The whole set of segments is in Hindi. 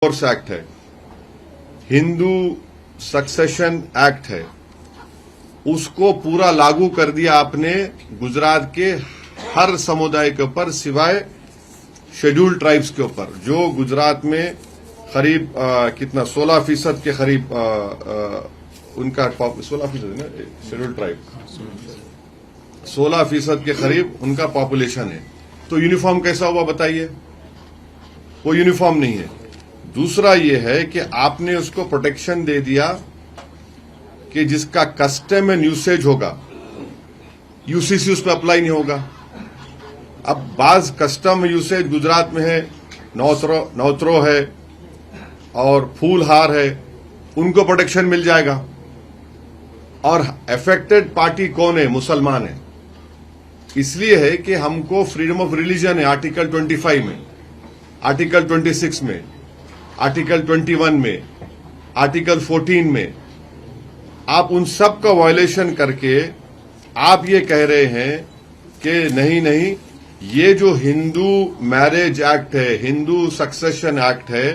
डिवोर्स एक्ट है, हिंदू सक्सेशन एक्ट है, उसको पूरा लागू कर दिया आपने गुजरात के हर समुदाय के ऊपर सिवाय शेड्यूल्ड ट्राइब्स के ऊपर, जो गुजरात में करीब कितना 16% के करीब उनका 16% है ना शेड्यूल्ड ट्राइब, 16% के करीब उनका पॉपुलेशन है। तो यूनिफॉर्म कैसा हुआ बताइए? वो यूनिफॉर्म नहीं है। दूसरा ये है कि आपने उसको प्रोटेक्शन दे दिया कि जिसका कस्टम एंड यूसेज होगा, यूसीसी उस पर अप्लाई नहीं होगा। अब बाज कस्टम यूसेज गुजरात में है, नौत्रो है और फूलहार है, उनको प्रोटेक्शन मिल जाएगा। और अफेक्टेड पार्टी कौन है? मुसलमान है। इसलिए है कि हमको फ्रीडम ऑफ रिलीजन है आर्टिकल 25 में, आर्टिकल 26 में, आर्टिकल 21 में, आर्टिकल 14 में। आप उन सब का वायलेशन करके आप ये कह रहे हैं कि नहीं, ये जो हिंदू मैरिज एक्ट है, हिंदू सक्सेशन एक्ट है,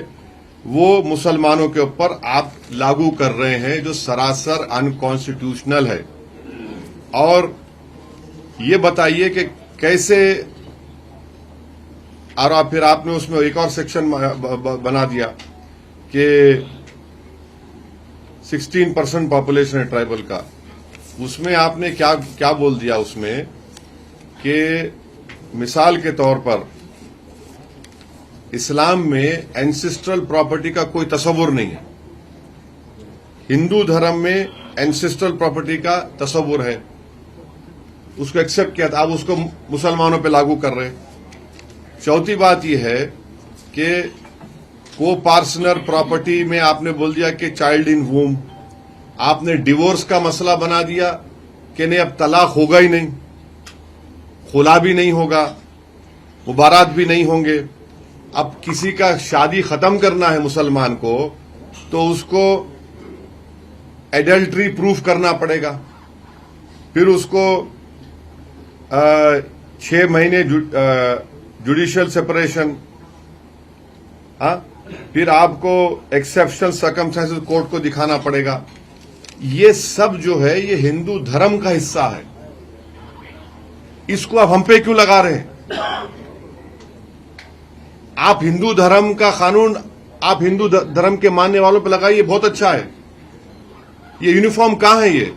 वो मुसलमानों के ऊपर आप लागू कर रहे हैं, जो सरासर अनकॉन्स्टिट्यूशनल है। और ये बताइए कि कैसे, और फिर आपने उसमें एक और सेक्शन बना दिया कि 16% पॉपुलेशन है ट्राइबल का। उसमें आपने क्या बोल दिया उसमें कि मिसाल के तौर पर इस्लाम में एंसेस्ट्रल प्रॉपर्टी का कोई तस्वुर नहीं है, हिंदू धर्म में एंसेस्ट्रल प्रॉपर्टी का तस्वुर है, उसको एक्सेप्ट किया था, आप उसको मुसलमानों पे लागू कर रहे हैं। चौथी बात यह है कि को पार्सनर प्रॉपर्टी में आपने बोल दिया कि चाइल्ड इन वूम, आपने डिवोर्स का मसला बना दिया कि नहीं, अब तलाक होगा ही नहीं, खुला भी नहीं होगा, मुबारात भी नहीं होंगे। अब किसी का शादी खत्म करना है मुसलमान को तो उसको एडल्ट्री प्रूफ करना पड़ेगा, फिर उसको 6 महीने जुडिशियल सेपरेशन, फिर आपको एक्सेप्शनल सर्कमस्टेंसेस कोर्ट को दिखाना पड़ेगा। ये सब जो है ये हिंदू धर्म का हिस्सा है, इसको आप हम पे क्यों लगा रहे हैं? आप हिंदू धर्म का कानून आप हिंदू धर्म के मानने वालों पे लगाइए, बहुत अच्छा है। ये यूनिफॉर्म कहां है ये?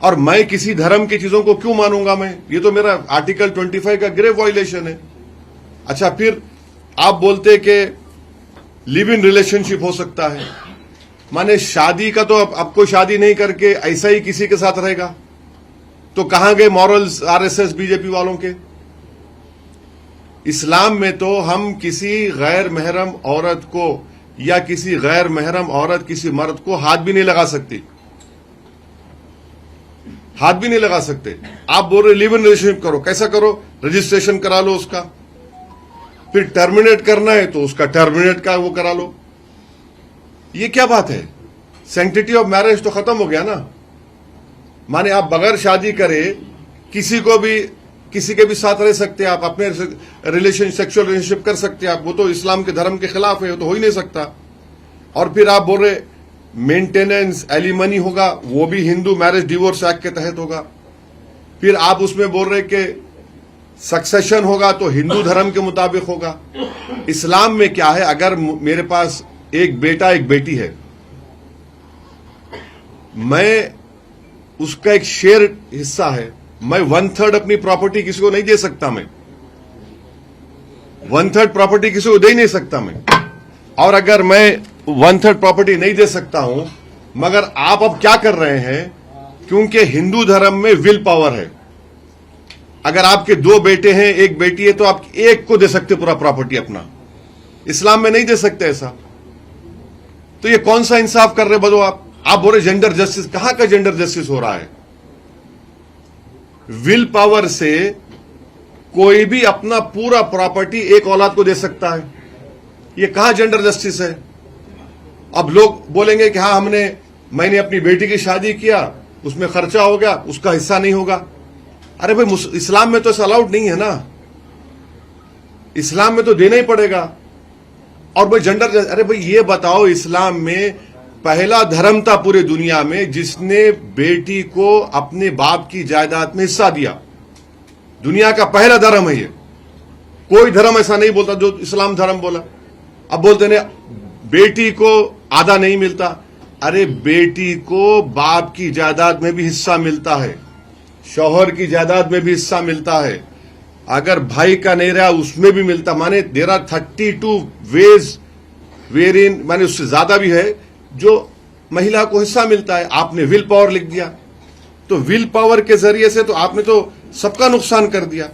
और मैं किसी धर्म की चीजों को क्यों मानूंगा मैं? ये तो मेरा आर्टिकल 25 का ग्रेव वायलेशन है। अच्छा, फिर आप बोलते कि लिव इन रिलेशनशिप हो सकता है, माने शादी का तो आपको शादी नहीं करके ऐसा ही किसी के साथ रहेगा, तो कहां गए मॉरल्स आरएसएस बीजेपी वालों के? इस्लाम में तो हम किसी गैर महरम औरत को या किसी गैर महरम औरत किसी मर्द को हाथ भी नहीं लगा सकती, हाथ भी नहीं लगा सकते। आप बोल रहे लिव इन रिलेशनशिप करो, कैसा करो? रजिस्ट्रेशन करा लो उसका, फिर टर्मिनेट करना है तो उसका टर्मिनेट का वो करा लो। ये क्या बात है? सैंक्टिटी ऑफ मैरिज तो खत्म हो गया ना। माने आप बगैर शादी करे किसी के भी साथ रह सकते हैं, आप अपने सेक्सुअल रिलेशनशिप कर सकते हैं आप, वो तो इस्लाम के धर्म के खिलाफ है, वो तो हो ही नहीं सकता। और फिर आप बोल रहे मेंटेनेंस एलिमनी होगा, वो भी हिंदू मैरिज डिवोर्स एक्ट के तहत होगा। फिर आप उसमें बोल रहे कि सक्सेशन होगा तो हिंदू धर्म के मुताबिक होगा। इस्लाम में क्या है? अगर मेरे पास एक बेटा एक बेटी है, मैं उसका एक शेयर हिस्सा है, मैं 1/3 अपनी प्रॉपर्टी किसी को नहीं दे सकता, मैं 1/3 प्रॉपर्टी किसी को दे नहीं सकता मैं। और अगर मैं 1/3 प्रॉपर्टी नहीं दे सकता हूं, मगर आप अब क्या कर रहे हैं, क्योंकि हिंदू धर्म में विल पावर है, अगर आपके 2 बेटे हैं एक बेटी है तो आप एक को दे सकते पूरा प्रॉपर्टी अपना, इस्लाम में नहीं दे सकते ऐसा। तो ये कौन सा इंसाफ कर रहे बदो आप बोल रहे जेंडर जस्टिस? कहां का जेंडर जस्टिस हो रहा है? विल पावर से कोई भी अपना पूरा प्रॉपर्टी एक औलाद को दे सकता है, ये कहां जेंडर जस्टिस है? अब लोग बोलेंगे कि हाँ मैंने अपनी बेटी की शादी किया, उसमें खर्चा हो गया, उसका हिस्सा नहीं होगा। अरे भाई, इस्लाम में तो ऐसा अलाउड नहीं है ना, इस्लाम में तो देना ही पड़ेगा। और भाई जेंडर, अरे भाई ये बताओ, इस्लाम में पहला धर्म था पूरे दुनिया में जिसने बेटी को अपने बाप की जायदाद में हिस्सा दिया। दुनिया का पहला धर्म है ये। कोई धर्म ऐसा नहीं बोलता जो इस्लाम धर्म बोला। अब बोलते ने बेटी को आधा नहीं मिलता। अरे बेटी को बाप की जायदाद में भी हिस्सा मिलता है, शौहर की जायदाद में भी हिस्सा मिलता है, अगर भाई का नहीं रहा उसमें भी मिलता। माने देयर आर 32 वेज वेर इन, माने उससे ज्यादा भी है जो महिला को हिस्सा मिलता है। आपने विल पावर लिख दिया, तो विल पावर के जरिए से तो आपने तो सबका नुकसान कर दिया।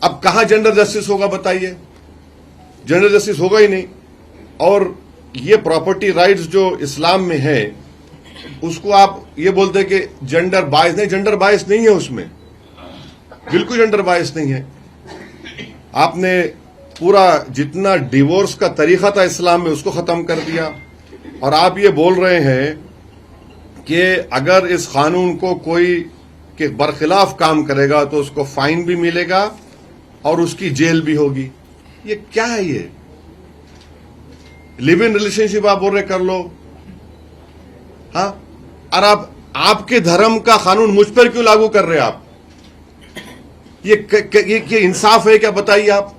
अब कहां जेंडर जस्टिस होगा बताइए? जेंडर जस्टिस होगा ही नहीं। और ये प्रॉपर्टी राइट्स जो इस्लाम में है उसको आप ये बोलते हैं कि जेंडर बायस नहीं, जेंडर बायस नहीं है उसमें, बिल्कुल जेंडर बायस नहीं है। आपने पूरा जितना डिवोर्स का तरीका था इस्लाम में उसको खत्म कर दिया। और आप ये बोल रहे हैं कि अगर इस कानून को कोई के बरखिलाफ काम करेगा तो उसको फाइन भी मिलेगा और उसकी जेल भी होगी। ये क्या है? ये लिव इन रिलेशनशिप आप बोल रहे कर लो, हाँ, और आप आपके धर्म का कानून मुझ पर क्यों लागू कर रहे हैं आप? ये इंसाफ है क्या? बताइए आप।